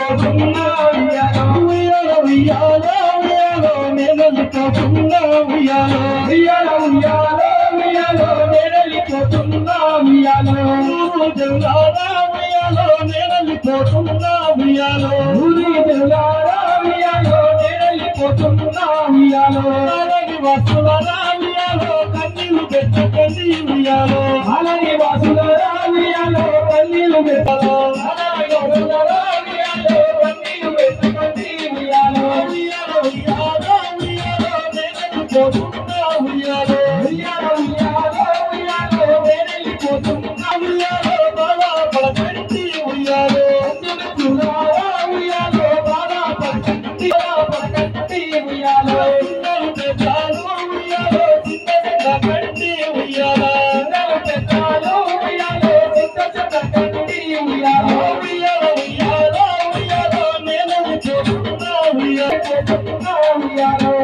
పోతున్నా ఉయ్యాలో ఉయ్యాలో ఉయ్యాలో నేనెళ్ళిపోతున్నా ఉయ్యాలో ఉయ్యాలో ఉయ్యాలో ఉయ్యాలో నేనెళ్ళిపోతున్నా ఉయ్యాలో దేవులారా ఉయ్యాలో నేనెళ్ళిపోతున్నా ఉయ్యాలో దేవులారా ఉయ్యాలో నేనెళ్ళిపోతున్నా ఉయ్యాలో అలాగే వస్తువులారా ఉయ్యాలో కన్నీళ్లు పెట్టకండి ఉయ్యాలో అలాగే వస్తువులారా ఉయ్యాలో కన్నీళ్లు పెట్టాలో అలాగే వస్తువులారా ఉయ్యాలో కన్నీళ్లు పెట్టకండి ఉయ్యాలో ఉయ్యాలో ఉయ్యాలో ఉయ్యాలో నేనెళ్ళిపోతున్నా ఉయ్యాలో ఉయ్యాలో ఉయ్యాలో ఉయ్యాలో నేనెళ్ళిపోతున్నా ఉయ్యాలో బాగా పడకండి ఉయ్యాలో ఉయ్యాలో బాగా పడకండి ఉయ్యాలో పెట్టాలు ఉయ్యాలో కండి ఉయ్యాలో పెట్టాలు ఉయ్యాలో కండి ఉయ్యాలో ఉయ్యాలో ఉయ్యాలో ఉయ్యాలో నేనెళ్ళిపోతున్నా ఉయ్యాలో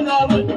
Love